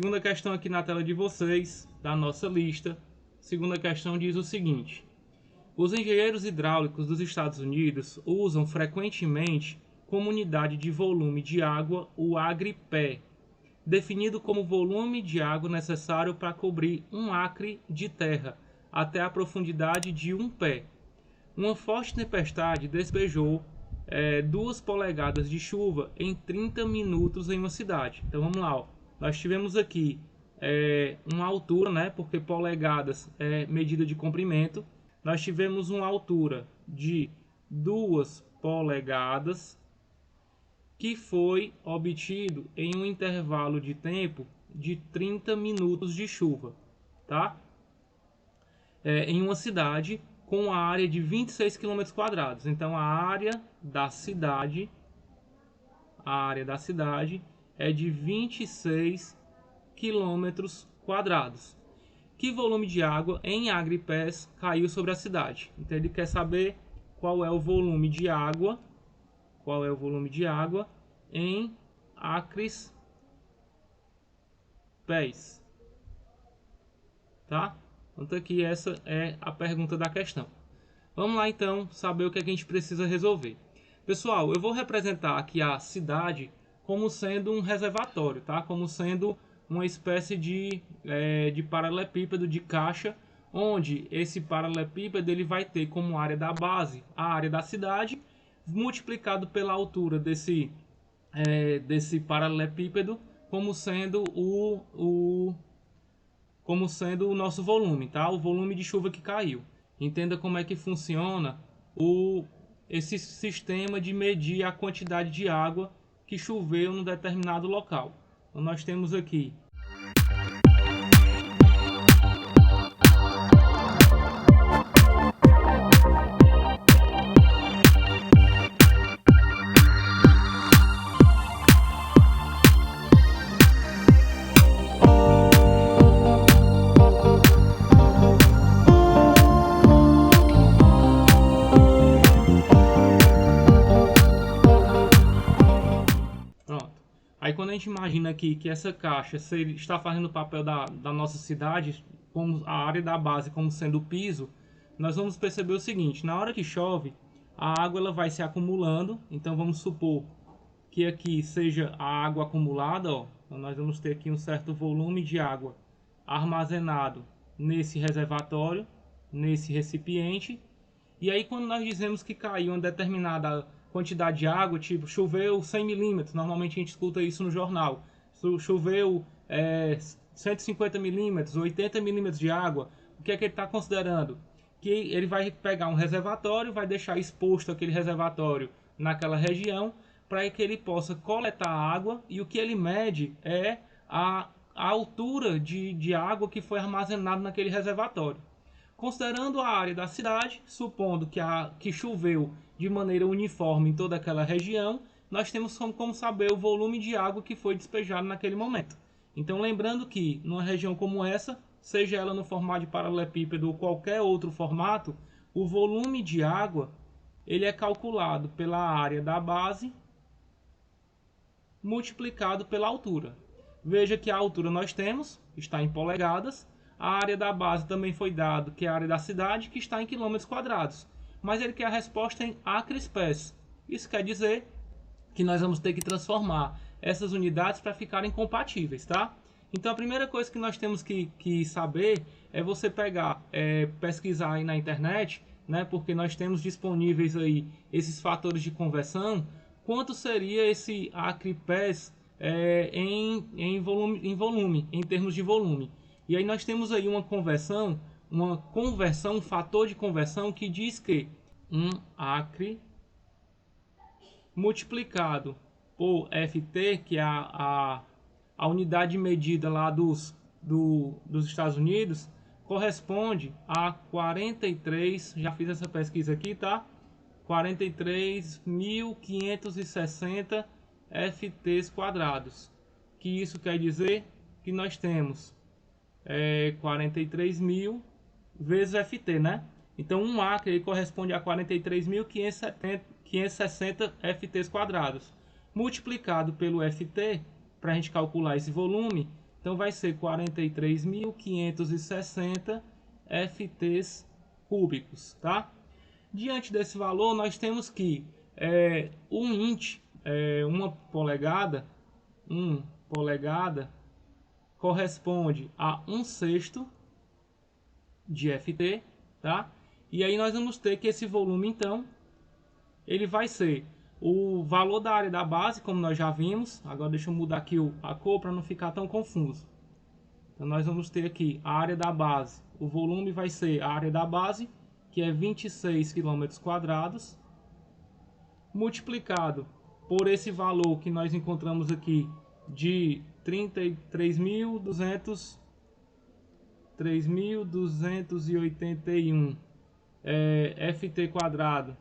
Segunda questão aqui na tela de vocês, da nossa lista. Segunda questão diz o seguinte: os engenheiros hidráulicos dos Estados Unidos usam frequentemente como unidade de volume de água o agri-pé, definido como volume de água necessário para cobrir 1 acre de terra até a profundidade de 1 pé. Uma forte tempestade despejou 2 polegadas de chuva em 30 minutos em uma cidade. Então vamos lá, ó. Nós tivemos aqui uma altura, né, porque polegadas é medida de comprimento. Nós tivemos uma altura de 2 polegadas que foi obtido em um intervalo de tempo de 30 minutos de chuva, tá? Em uma cidade com uma área de 26 km². Então a área da cidade é de 26 km². Que volume de água em agri-pés caiu sobre a cidade? Então ele quer saber qual é o volume de água, em acres pés, tá? Então aqui essa é a pergunta da questão. Vamos lá então saber o que a gente precisa resolver. Pessoal, eu vou representar aqui a cidade como sendo um reservatório, tá? Como sendo uma espécie de paralelepípedo de caixa, onde esse paralelepípedo ele vai ter como área da base a área da cidade, multiplicado pela altura desse paralelepípedo, como sendo o nosso volume, tá? O volume de chuva que caiu. Entenda como é que funciona esse sistema de medir a quantidade de água que choveu num determinado local. Então nós temos aqui quando a gente imagina aqui que essa caixa está fazendo o papel da nossa cidade, como a área da base como sendo o piso, nós vamos perceber o seguinte: na hora que chove, a água ela vai se acumulando. Então vamos supor que aqui seja a água acumulada, ó. Então nós vamos ter aqui um certo volume de água armazenado nesse reservatório, nesse recipiente. E aí quando nós dizemos que caiu uma determinada quantidade de água, tipo choveu 100 milímetros, normalmente a gente escuta isso no jornal, choveu 150 milímetros, 80 milímetros de água, o que é que ele está considerando? Que ele vai pegar um reservatório, vai deixar exposto aquele reservatório naquela região, para que ele possa coletar água, e o que ele mede é a altura de água que foi armazenada naquele reservatório. Considerando a área da cidade, supondo que choveu de maneira uniforme em toda aquela região, nós temos como saber o volume de água que foi despejado naquele momento. Então lembrando que numa região como essa, seja ela no formato de paralelepípedo ou qualquer outro formato, o volume de água ele é calculado pela área da base multiplicado pela altura. Veja que a altura nós temos, está em polegadas. A área da base também foi dado, que é a área da cidade, que está em km². Mas ele quer a resposta em acres-pés. Isso quer dizer que nós vamos ter que transformar essas unidades para ficarem compatíveis, tá? Então a primeira coisa que nós temos que saber é você pegar, pesquisar aí na internet, né? Porque nós temos disponíveis aí esses fatores de conversão. Quanto seria esse acre-pés em volume, em termos de volume? E aí nós temos aí uma conversão, um fator de conversão que diz que 1 acre multiplicado por FT, que é a unidade medida lá dos Estados Unidos, corresponde a 43, já fiz essa pesquisa aqui, tá? 43.560 FT². Que isso quer dizer que nós temos 43.000 vezes FT, né? Então 1 acre ele corresponde a 43.560 FT². Multiplicado pelo FT, para a gente calcular esse volume, Então vai ser 43.560 FTs cúbicos, tá? Diante desse valor, nós temos que um int, uma polegada corresponde a 1/6 de FT, tá? E aí nós vamos ter que esse volume, então, ele vai ser o valor da área da base, como nós já vimos. Agora deixa eu mudar aqui a cor para não ficar tão confuso. Então nós vamos ter aqui a área da base. O volume vai ser a área da base, que é 26 km², multiplicado por esse valor que nós encontramos aqui de 3.281 FT²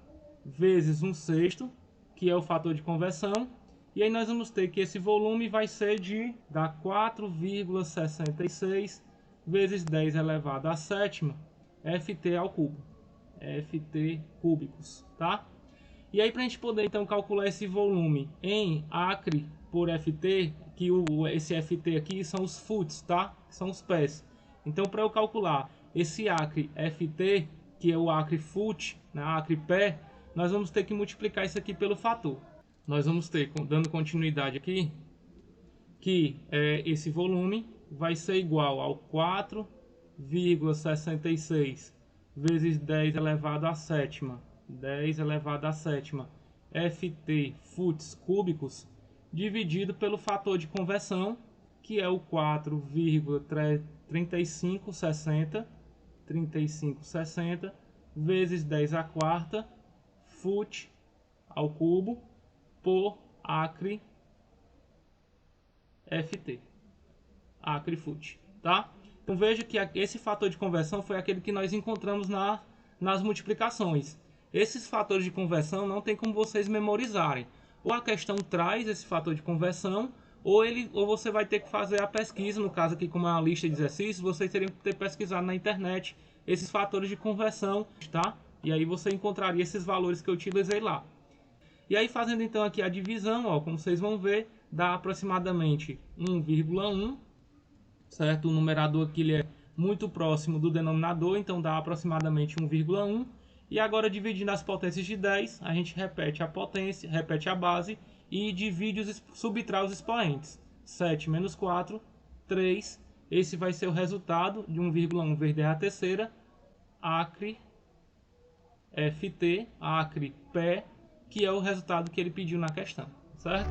vezes 1/6, que é o fator de conversão. E aí nós vamos ter que esse volume vai ser de 4,66 vezes 10 elevado à sétima FT ao cubo, FT cúbicos, tá? E aí para a gente poder então calcular esse volume em acre por FT, que esse FT aqui são os foots, tá? São os pés. Então para eu calcular esse acre FT, que é o acre foot, né, acre pé, nós vamos ter que multiplicar isso aqui pelo fator. Nós vamos ter, dando continuidade aqui, que esse volume vai ser igual ao 4,66 vezes 10 elevado à sétima, 10 elevado à sétima FT foots cúbicos, dividido pelo fator de conversão, que é o 4,3560 vezes 10 à quarta foot ao cubo por acre FT, acre foot, tá? Então veja que esse fator de conversão foi aquele que nós encontramos nas multiplicações. Esses fatores de conversão não tem como vocês memorizarem. Ou a questão traz esse fator de conversão, ou você vai ter que fazer a pesquisa. No caso aqui, como é uma lista de exercícios, vocês teriam que ter pesquisado na internet esses fatores de conversão, tá? E aí você encontraria esses valores que eu utilizei lá. E aí fazendo então aqui a divisão, ó, como vocês vão ver, dá aproximadamente 1,1, certo? O numerador aqui ele é muito próximo do denominador, então dá aproximadamente 1,1. E agora dividindo as potências de 10, a gente repete a potência, repete a base e divide subtrai os expoentes. 7 menos 4, 3. Esse vai ser o resultado de 1,1 vezes 10 à terceira, acre FT, acre pé, que é o resultado que ele pediu na questão, certo?